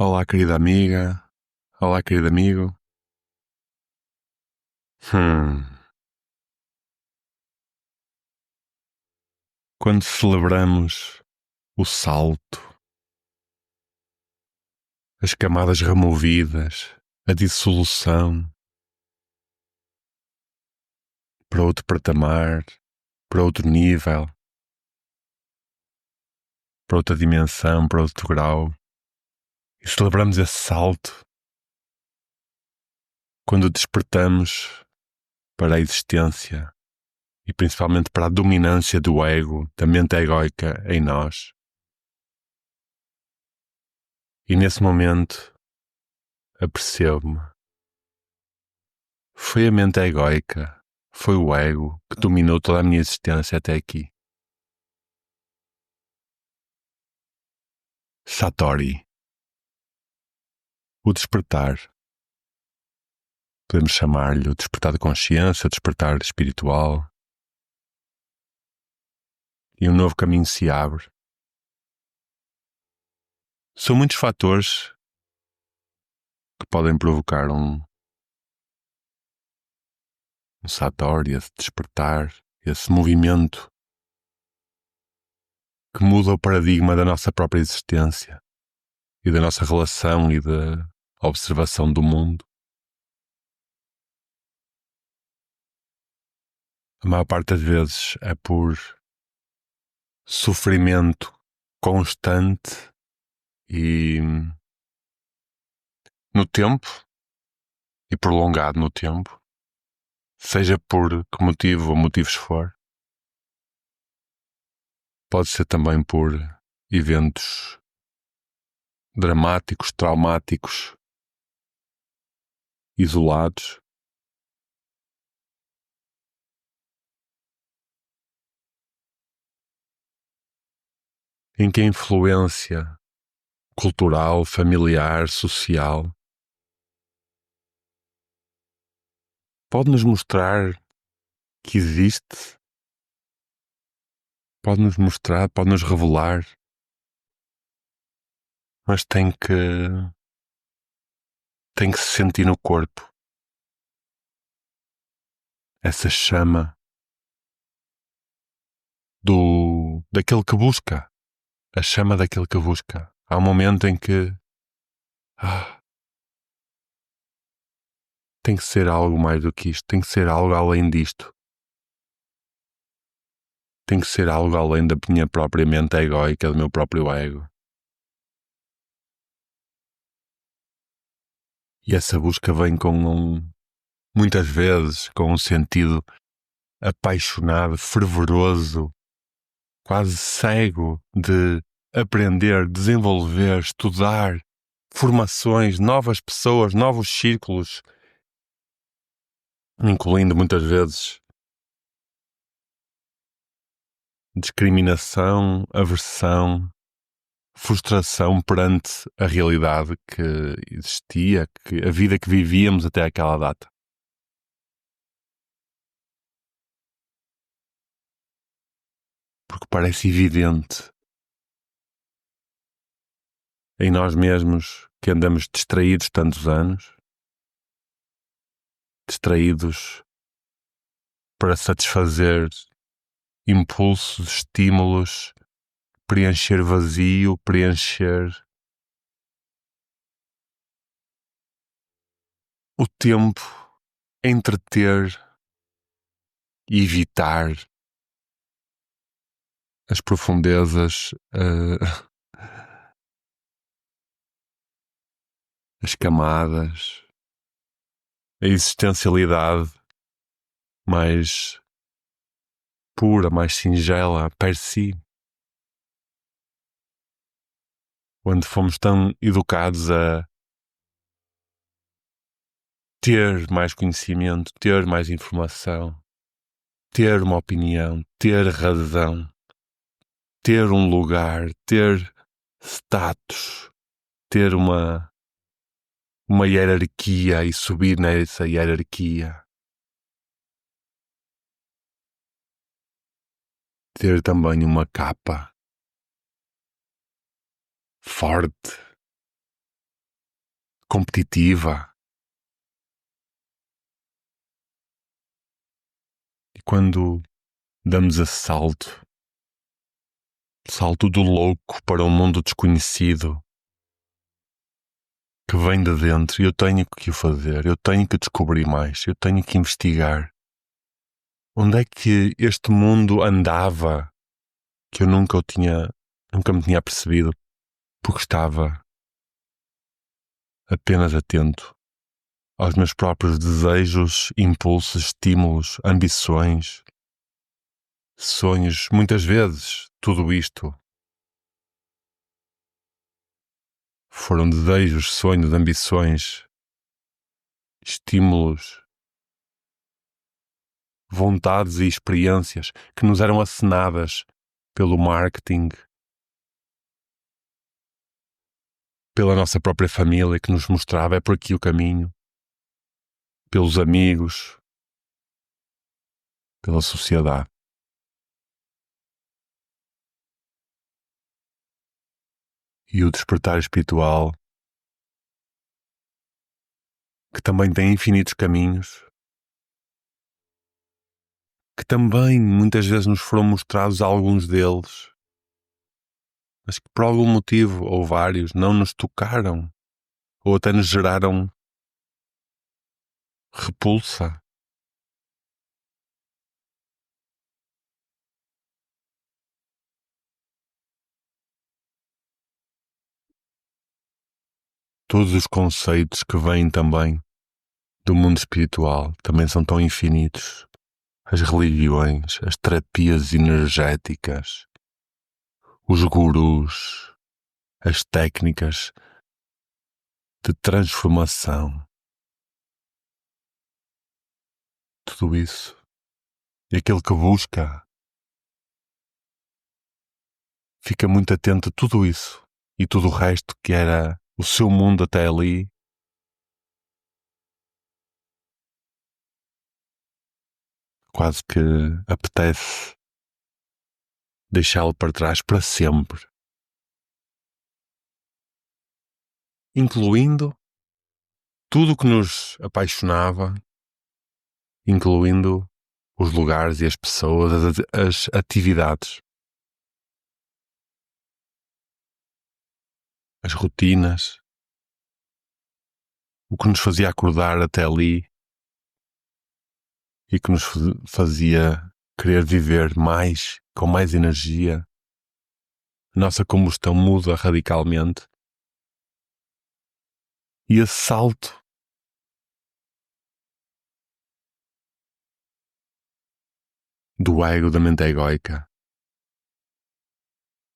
Olá, querida amiga. Olá, querido amigo. Quando celebramos o salto, as camadas removidas, a dissolução para outro patamar, para outro nível, para outra dimensão, para outro grau, e celebramos esse salto quando despertamos para a existência e principalmente para a dominância do ego, da mente egóica em nós. E nesse momento apercebo-me. Foi a mente egóica, foi o ego que dominou toda a minha existência até aqui. Satori. O despertar. Podemos chamar-lhe o despertar de consciência, o despertar espiritual. E um novo caminho se abre. São muitos fatores que podem provocar um satori, esse despertar, esse movimento que muda o paradigma da nossa própria existência e da nossa relação e da observação do mundo. A maior parte das vezes é por sofrimento constante e no tempo e prolongado no tempo, seja por que motivo ou motivos for. Pode ser também por eventos dramáticos, traumáticos, isolados. Em que a influência cultural, familiar, social pode nos mostrar que existe, pode nos mostrar, pode nos revelar, mas tem que se sentir no corpo essa chama daquele que busca, a chama daquele que busca. Há um momento em que tem que ser algo mais do que isto, tem que ser algo além disto. Tem que ser algo além da minha própria mente egóica, do meu próprio ego. E essa busca vem muitas vezes, com um sentido apaixonado, fervoroso, quase cego de aprender, desenvolver, estudar, formações, novas pessoas, novos círculos, incluindo muitas vezes discriminação, aversão, frustração perante a realidade que existia, que a vida que vivíamos até aquela data. Porque parece evidente em nós mesmos que andamos distraídos tantos anos, distraídos para satisfazer impulsos, estímulos, preencher vazio, preencher o tempo, entreter e evitar as profundezas, as camadas, a existencialidade mais pura, mais singela, per si. Onde fomos tão educados a ter mais conhecimento, ter mais informação, ter uma opinião, ter razão, ter um lugar, ter status, ter uma hierarquia e subir nessa hierarquia. Ter também uma capa forte, competitiva. E quando damos esse salto do louco para um mundo desconhecido que vem de dentro, eu tenho que o fazer, eu tenho que descobrir mais, eu tenho que investigar. Onde é que este mundo andava que eu nunca me tinha apercebido, porque estava apenas atento aos meus próprios desejos, impulsos, estímulos, ambições, sonhos. Muitas vezes tudo isto foram desejos, sonhos, ambições, estímulos, vontades e experiências que nos eram acenadas pelo marketing, pela nossa própria família, que nos mostrava é por aqui o caminho, pelos amigos, pela sociedade. E o despertar espiritual, que também tem infinitos caminhos, que também muitas vezes nos foram mostrados alguns deles, mas que por algum motivo, ou vários, não nos tocaram, ou até nos geraram repulsa. Todos os conceitos que vêm também do mundo espiritual também são tão infinitos. As religiões, as terapias energéticas, os gurus, as técnicas de transformação, tudo isso. E aquele que busca fica muito atento a tudo isso e tudo o resto que era o seu mundo até ali. Quase que apetece deixá-lo para trás para sempre, incluindo tudo o que nos apaixonava, incluindo os lugares e as pessoas, as atividades, as rotinas, o que nos fazia acordar até ali e que nos fazia querer viver mais, com mais energia. A nossa combustão muda radicalmente. E esse salto do ego, da mente egoica,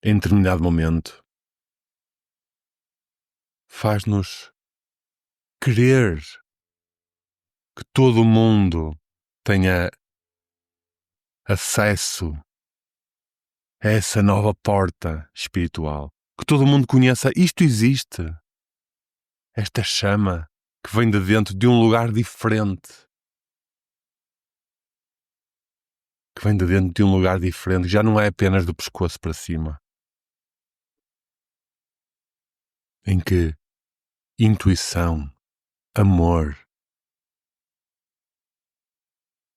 em determinado momento, faz-nos querer que todo mundo tenha acesso a essa nova porta espiritual. Que todo mundo conheça isto existe. Esta chama que vem de dentro de um lugar diferente. Que vem de dentro de um lugar diferente, que já não é apenas do pescoço para cima. Em que intuição, amor,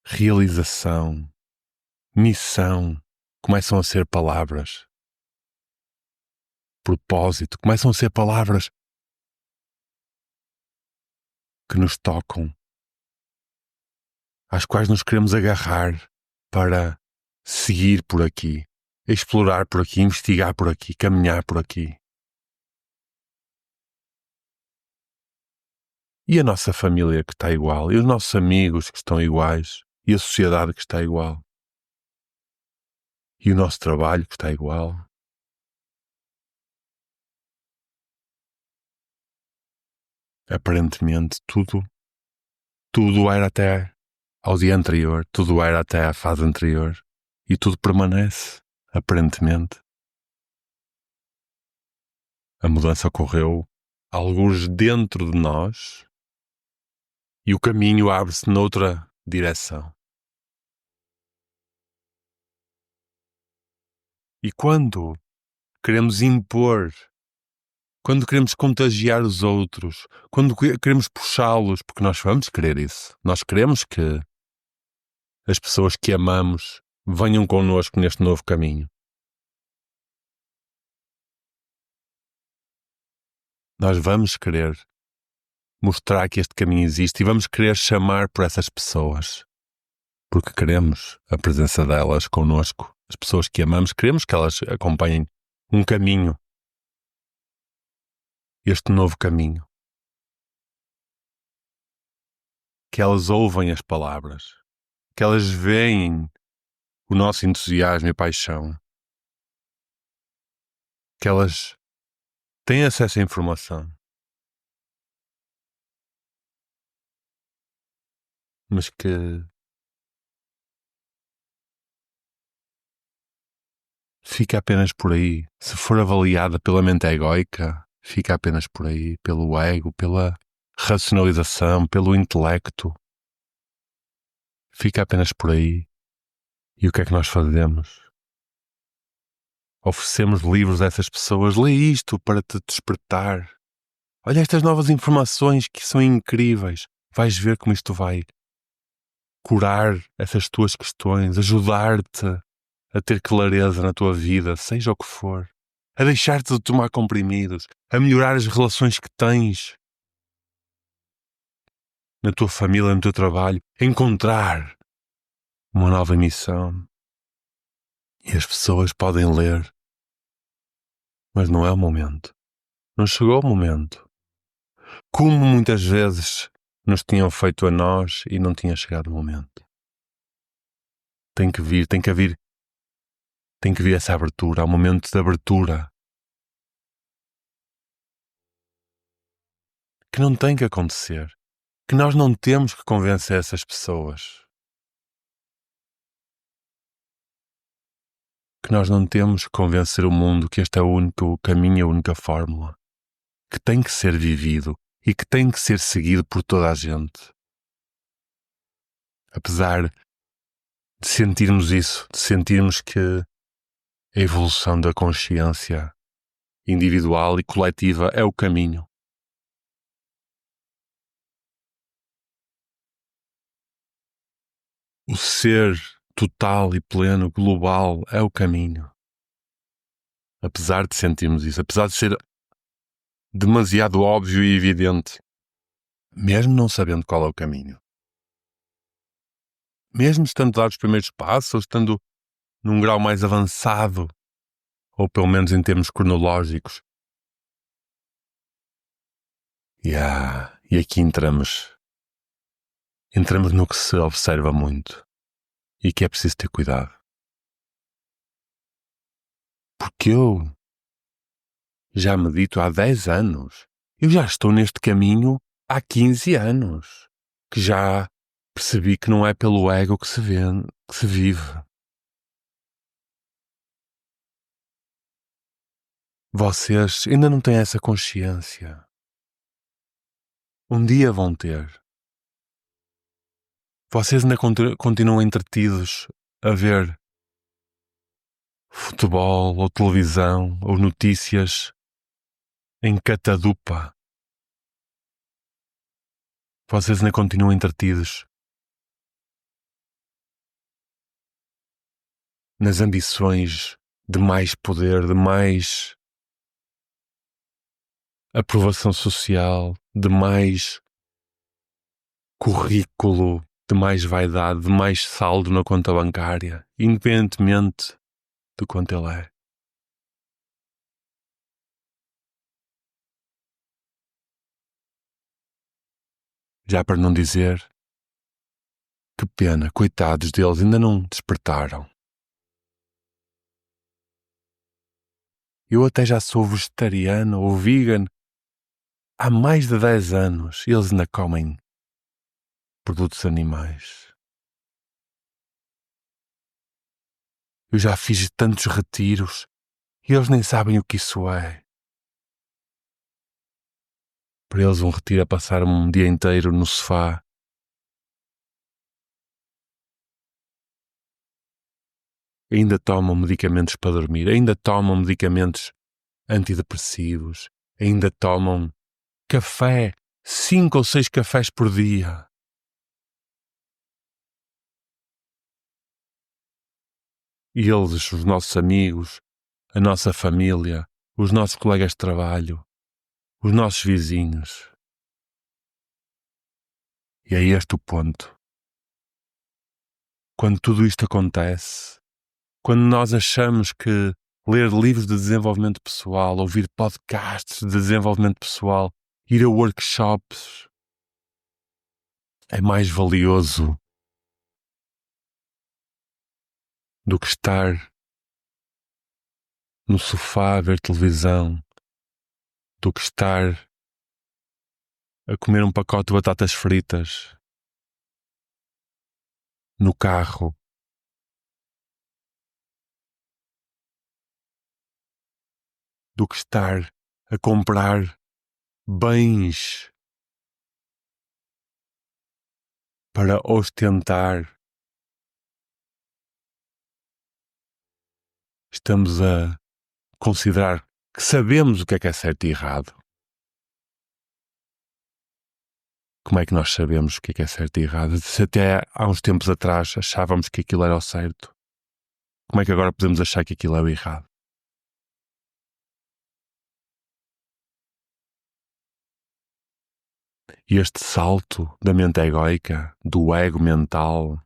realização, missão começam a ser palavras. Propósito começam a ser palavras que nos tocam, às quais nos queremos agarrar para seguir por aqui, explorar por aqui, investigar por aqui, caminhar por aqui. E a nossa família que está igual, e os nossos amigos que estão iguais, e a sociedade que está igual, e o nosso trabalho que está igual. Aparentemente tudo era até ao dia anterior, tudo era até à fase anterior, e tudo permanece, aparentemente. A mudança ocorreu alguns dentro de nós e o caminho abre-se noutra direção. E quando queremos impor quando queremos contagiar os outros, quando queremos puxá-los, porque nós vamos querer isso. Nós queremos que as pessoas que amamos venham connosco neste novo caminho. Nós vamos querer mostrar que este caminho existe e vamos querer chamar por essas pessoas, porque queremos a presença delas connosco. As pessoas que amamos, queremos que elas acompanhem um caminho, este novo caminho. Que elas ouvem as palavras, que elas veem o nosso entusiasmo e paixão, que elas têm acesso à informação, mas que fica apenas por aí. Se for avaliada pela mente egóica, fica apenas por aí, pelo ego, pela racionalização, pelo intelecto. Fica apenas por aí. E o que é que nós fazemos? Oferecemos livros a essas pessoas. Lê isto para te despertar. Olha estas novas informações que são incríveis. Vais ver como isto vai curar essas tuas questões, ajudar-te a ter clareza na tua vida, seja o que for, a deixar-te de tomar comprimidos, a melhorar as relações que tens na tua família, no teu trabalho, a encontrar uma nova missão. E as pessoas podem ler, mas não é o momento. Não chegou o momento. Como muitas vezes nos tinham feito a nós e não tinha chegado o momento. Tem que vir essa abertura, há um momento de abertura que não tem que acontecer, que nós não temos que convencer essas pessoas, que nós não temos que convencer o mundo que este é o único caminho, a única fórmula, que tem que ser vivido e que tem que ser seguido por toda a gente. Apesar de sentirmos isso, de sentirmos que a evolução da consciência individual e coletiva é o caminho. O ser total e pleno, global, é o caminho. Apesar de sentirmos isso, apesar de ser demasiado óbvio e evidente, mesmo não sabendo qual é o caminho, mesmo estando a dar os primeiros passos, ou estando num grau mais avançado, ou pelo menos em termos cronológicos. E aqui entramos no que se observa muito e que é preciso ter cuidado. Porque eu já medito há 10 anos. Eu já estou neste caminho há 15 anos. Que já percebi que não é pelo ego que se vive. Vocês ainda não têm essa consciência. Um dia vão ter. Vocês ainda continuam entretidos a ver futebol ou televisão ou notícias em catadupa. Vocês ainda continuam entretidos nas ambições de mais poder, de mais aprovação social, de mais currículo, de mais vaidade, de mais saldo na conta bancária, independentemente de quanto ele é. Já para não dizer, que pena, coitados deles, ainda não despertaram. Eu até já sou vegetariano ou vegan há mais de 10 anos e eles ainda comem produtos animais. Eu já fiz tantos retiros e eles nem sabem o que isso é. Para eles um retiro é passar um dia inteiro no sofá. Ainda tomam medicamentos para dormir, ainda tomam medicamentos antidepressivos, ainda tomam café, 5 ou 6 cafés por dia. E eles, os nossos amigos, a nossa família, os nossos colegas de trabalho, os nossos vizinhos. E é este o ponto. Quando tudo isto acontece, quando nós achamos que ler livros de desenvolvimento pessoal, ouvir podcasts de desenvolvimento pessoal, ir a workshops é mais valioso do que estar no sofá a ver televisão, do que estar a comer um pacote de batatas fritas no carro, do que estar a comprar bens para ostentar. Estamos a considerar que sabemos o que é certo e errado. Como é que nós sabemos o que é certo e errado? Se até há uns tempos atrás achávamos que aquilo era o certo, como é que agora podemos achar que aquilo é o errado? E este salto da mente egoica, do ego mental,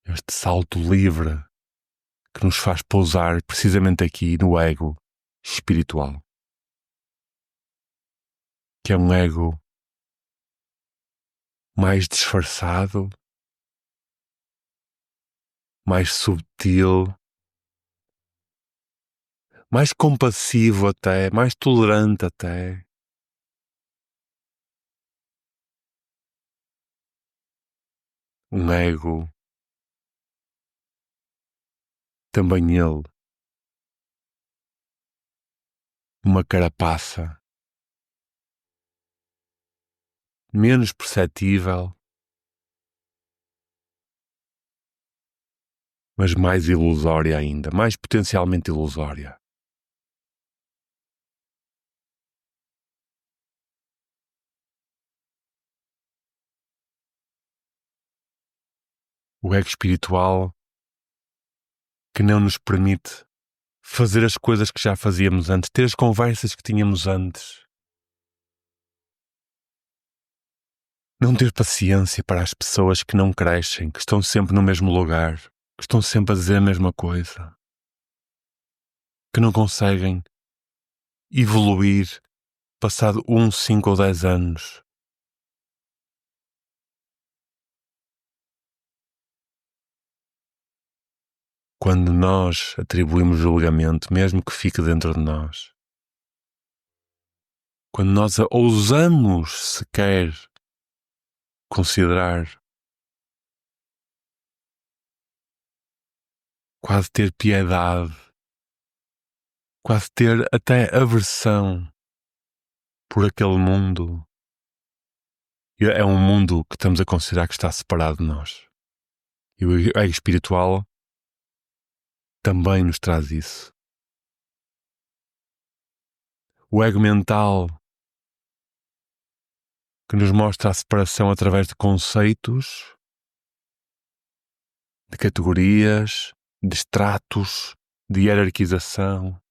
este salto livre que nos faz pousar precisamente aqui no ego espiritual, que é um ego mais disfarçado, mais subtil, mais compassivo até, mais tolerante até. Um ego, também ele, uma carapaça, menos perceptível, mas mais ilusória ainda, mais potencialmente ilusória. O ego espiritual que não nos permite fazer as coisas que já fazíamos antes, ter as conversas que tínhamos antes. Não ter paciência para as pessoas que não crescem, que estão sempre no mesmo lugar, que estão sempre a dizer a mesma coisa, que não conseguem evoluir passado 1, 5 ou 10 anos. Quando nós atribuímos julgamento, mesmo que fique dentro de nós, quando nós ousamos sequer considerar, quase ter piedade, quase ter até aversão por aquele mundo, é um mundo que estamos a considerar que está separado de nós. E o ego espiritual também nos traz isso. O ego mental que nos mostra a separação através de conceitos, de categorias, de estratos, de hierarquização,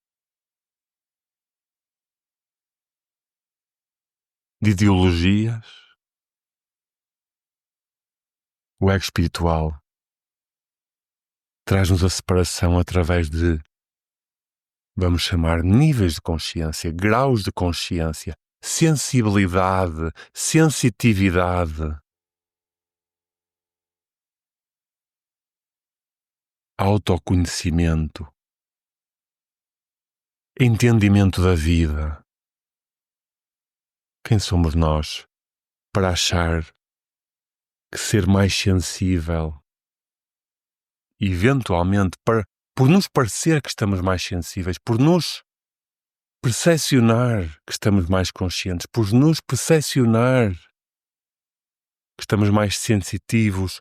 de ideologias. O ego espiritual traz-nos a separação através de, vamos chamar, níveis de consciência, graus de consciência, sensibilidade, sensitividade, autoconhecimento, entendimento da vida. Quem somos nós para achar que ser mais sensível, eventualmente, por nos parecer que estamos mais sensíveis, por nos percepcionar que estamos mais conscientes, por nos percepcionar que estamos mais sensitivos,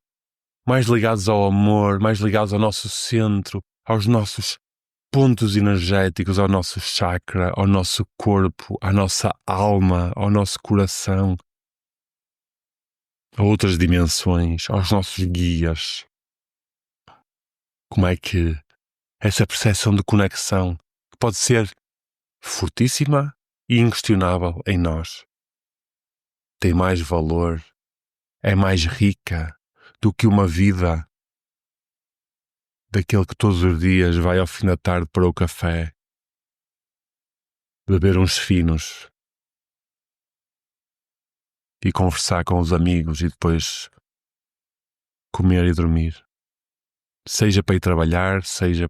mais ligados ao amor, mais ligados ao nosso centro, aos nossos pontos energéticos ao nosso chakra, ao nosso corpo, à nossa alma, ao nosso coração, a outras dimensões, aos nossos guias. Como é que essa percepção de conexão, que pode ser fortíssima e inquestionável em nós, tem mais valor, é mais rica do que uma vida daquele que todos os dias vai ao fim da tarde para o café, beber uns finos e conversar com os amigos e depois comer e dormir. Seja para ir trabalhar, seja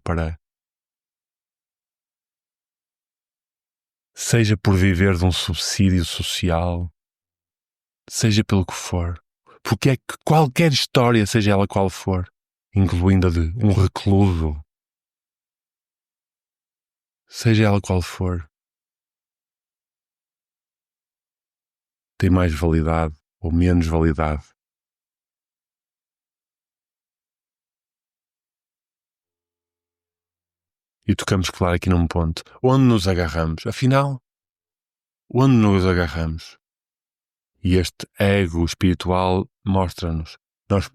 por viver de um subsídio social, seja pelo que for. Porque é que qualquer história, seja ela qual for, incluindo a de um recluso, seja ela qual for, tem mais validade ou menos validade. E tocamos, claro, aqui num ponto. Onde nos agarramos? Afinal, onde nos agarramos? E este ego espiritual mostra-nos. Nós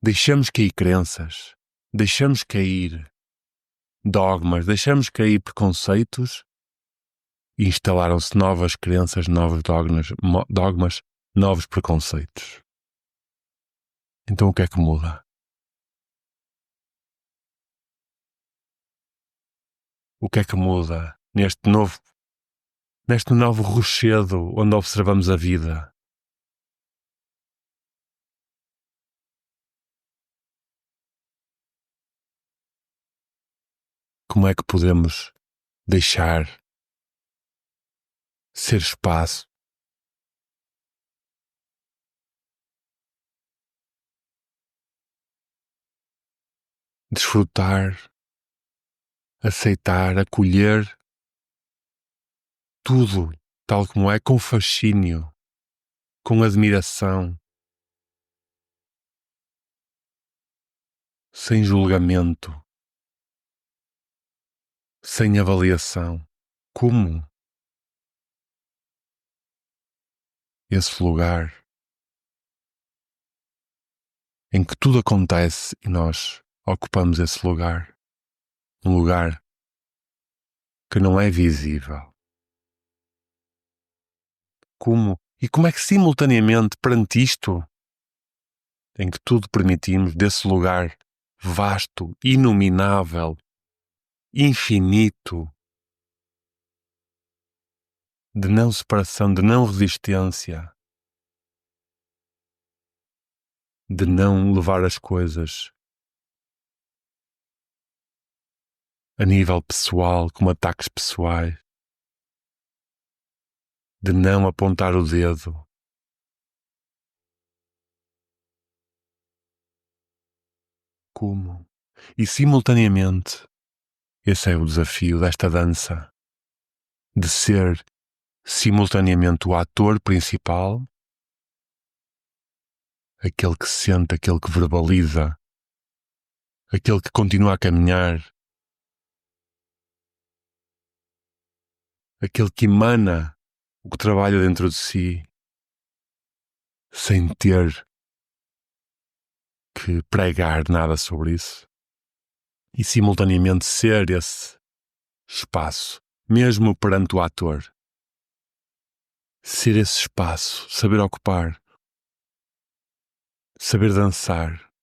deixamos cair crenças, deixamos cair dogmas, deixamos cair preconceitos e instalaram-se novas crenças, novos dogmas, novos preconceitos. Então o que é que muda? O que é que muda neste novo rochedo onde observamos a vida? Como é que podemos deixar ser espaço desfrutar, aceitar, acolher tudo tal como é, com fascínio, com admiração, sem julgamento, sem avaliação? Como esse lugar em que tudo acontece e nós ocupamos esse lugar, um lugar que não é visível. Como é que simultaneamente perante isto, em que tudo permitimos, desse lugar vasto, inominável, infinito, de não separação, de não resistência, de não levar as coisas a nível pessoal, como ataques pessoais, de não apontar o dedo, como? E simultaneamente, esse é o desafio desta dança, de ser simultaneamente o ator principal, aquele que sente, aquele que verbaliza, aquele que continua a caminhar, aquele que emana o que trabalha dentro de si, sem ter que pregar nada sobre isso, e simultaneamente ser esse espaço, mesmo perante o ator. Ser esse espaço, saber ocupar, saber dançar,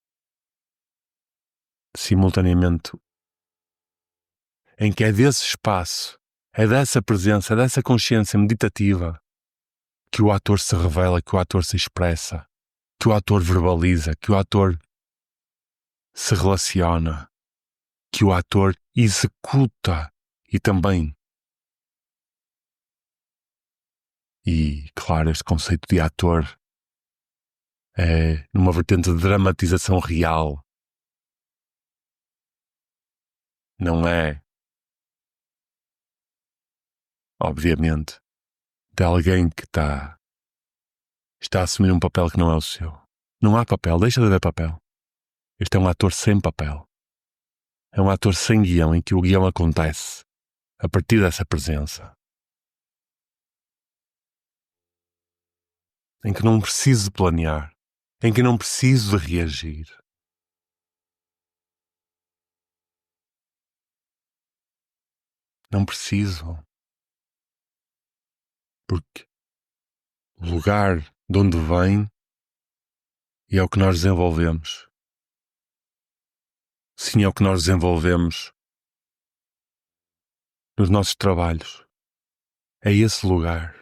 simultaneamente, em que é desse espaço, é dessa presença, é dessa consciência meditativa que o ator se revela, que o ator se expressa, que o ator verbaliza, que o ator se relaciona, que o ator executa e também. E, claro, este conceito de ator é numa vertente de dramatização real. Não é, obviamente, de alguém que está a assumir um papel que não é o seu. Não há papel, deixa de haver papel. Este é um ator sem papel. É um ator sem guião, em que o guião acontece a partir dessa presença. Em que não preciso de planear, em que não preciso de reagir. Não preciso. Porque o lugar de onde vem e é o que nós desenvolvemos. Sim, é o que nós desenvolvemos nos nossos trabalhos. É esse lugar.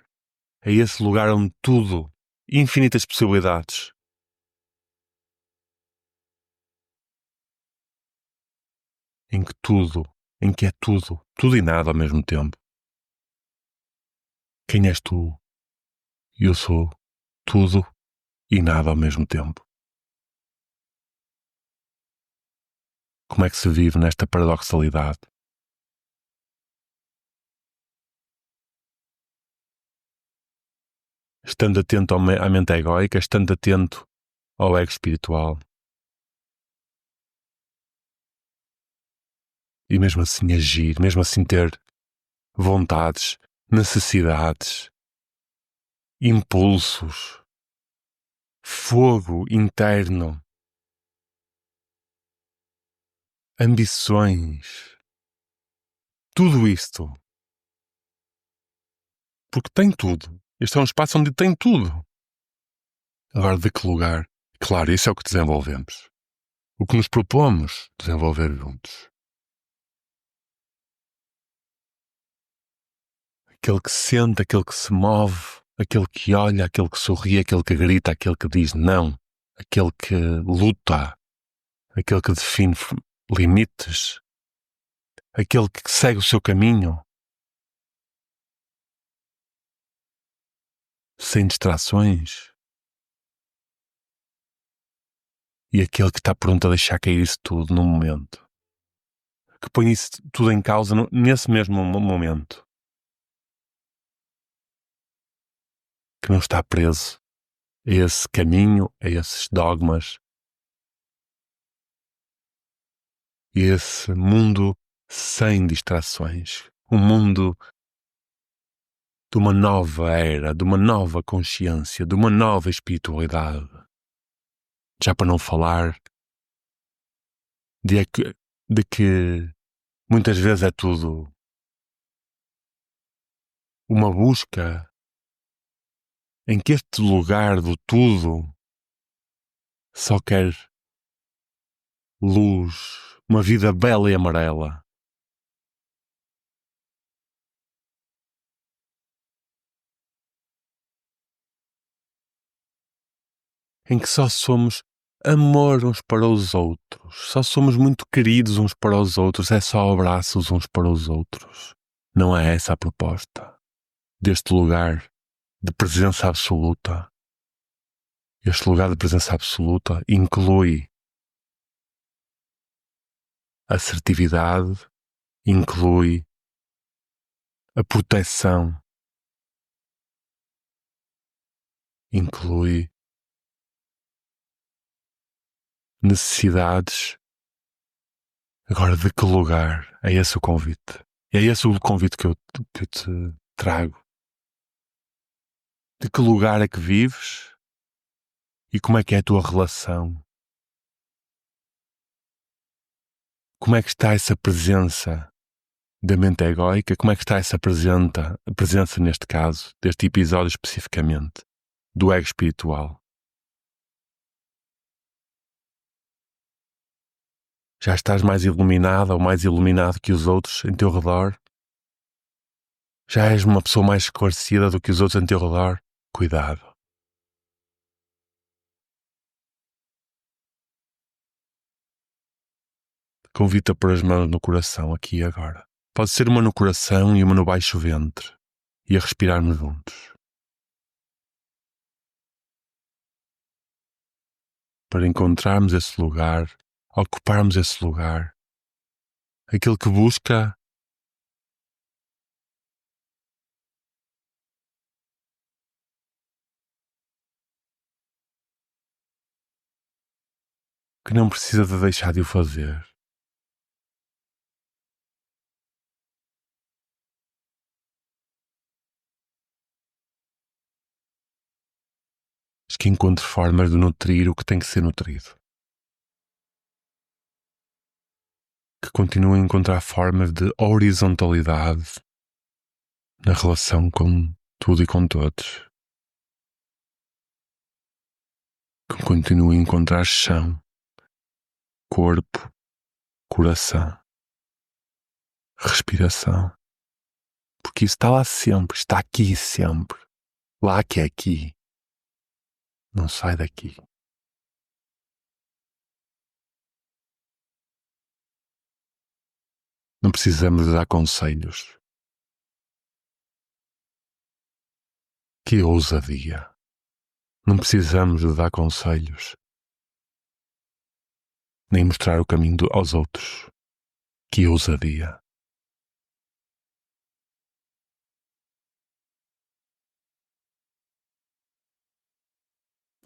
É esse lugar onde tudo, infinitas possibilidades, em que tudo, em que é tudo, tudo e nada ao mesmo tempo. Quem és tu? Eu sou tudo e nada ao mesmo tempo. Como é que se vive nesta paradoxalidade? Estando atento à mente egóica, estando atento ao ego espiritual. E mesmo assim agir, mesmo assim ter vontades, necessidades, impulsos, fogo interno, ambições, tudo isto. Porque tem tudo. Este é um espaço onde tem tudo. Agora, de que lugar? Claro, isso é o que desenvolvemos. O que nos propomos desenvolver juntos. Aquele que sente, aquele que se move, aquele que olha, aquele que sorri, aquele que grita, aquele que diz não, aquele que luta, aquele que define limites, aquele que segue o seu caminho, sem distrações, e aquele que está pronto a deixar cair isso tudo num momento, que põe isso tudo em causa nesse mesmo momento, que não está preso a esse caminho, a esses dogmas, a esse mundo sem distrações, um mundo de uma nova era, de uma nova consciência, de uma nova espiritualidade. Já para não falar de que muitas vezes é tudo uma busca em que este lugar do tudo só quer luz, uma vida bela e amarela. Em que só somos amor uns para os outros, só somos muito queridos uns para os outros, é só abraços uns para os outros. Não é essa a proposta deste lugar de presença absoluta. Este lugar de presença absoluta inclui assertividade, inclui a proteção, inclui necessidades. Agora, de que lugar é esse o convite? É esse o convite que eu te trago. De que lugar é que vives e como é que é a tua relação? Como é que está essa presença da mente egóica? Como é que está essa presença neste caso, deste episódio especificamente, do ego espiritual? Já estás mais iluminada ou mais iluminado que os outros em teu redor? Já és uma pessoa mais esclarecida do que os outros em teu redor? Cuidado. Convido-te a pôr as mãos no coração aqui e agora. Pode ser uma no coração e uma no baixo ventre. E a respirarmos juntos. Para encontrarmos esse lugar, ocuparmos esse lugar. Aquele que busca que não precisa de deixar de o fazer. mas que encontre formas de nutrir o que tem que ser nutrido. Que continue a encontrar formas de horizontalidade na relação com tudo e com todos. Que continue a encontrar chão, corpo, coração, respiração. Porque isso está lá sempre, está aqui sempre. Lá que é aqui. Não sai daqui. Não precisamos de dar conselhos. Que ousadia. Não precisamos de dar conselhos. Nem mostrar o caminho aos outros. Que ousadia.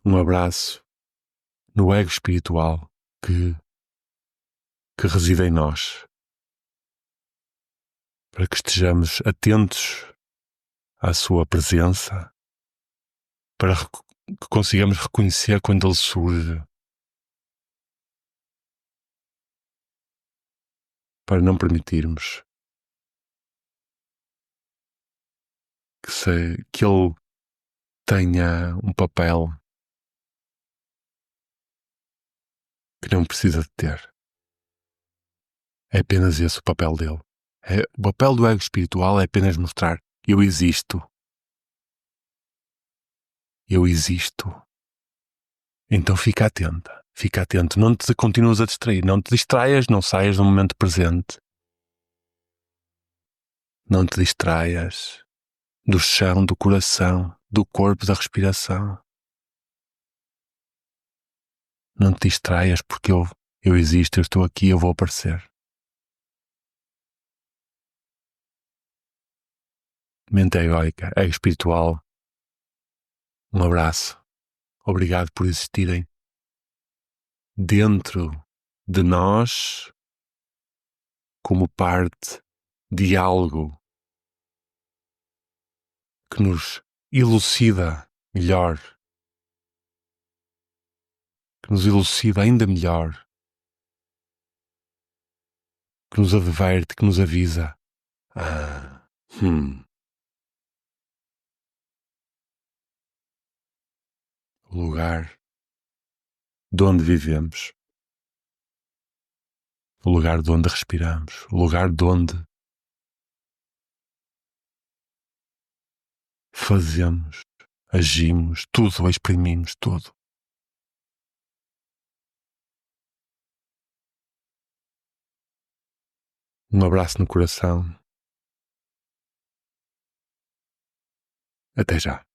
Um abraço no ego espiritual que reside em nós. Para que estejamos atentos à sua presença. Para que consigamos reconhecer quando ele surge. Para não permitirmos que ele tenha um papel que não precisa de ter. É apenas esse o papel dele. O papel do ego espiritual é apenas mostrar: eu existo. Eu existo. Então fica atenta. Fica atento. Não te continues a distrair. Não te distraias, não saias do momento presente. Não te distraias do chão, do coração, do corpo, da respiração. Não te distraias porque eu existo, eu estou aqui, eu vou aparecer. Mente egoica, ego espiritual. Um abraço. Obrigado por existirem dentro de nós como parte de algo que nos elucida melhor, que nos elucida ainda melhor, que nos adverte, que nos avisa. O lugar de onde vivemos, o lugar de onde respiramos, o lugar de onde fazemos, agimos, tudo, exprimimos tudo. Um abraço no coração. Até já.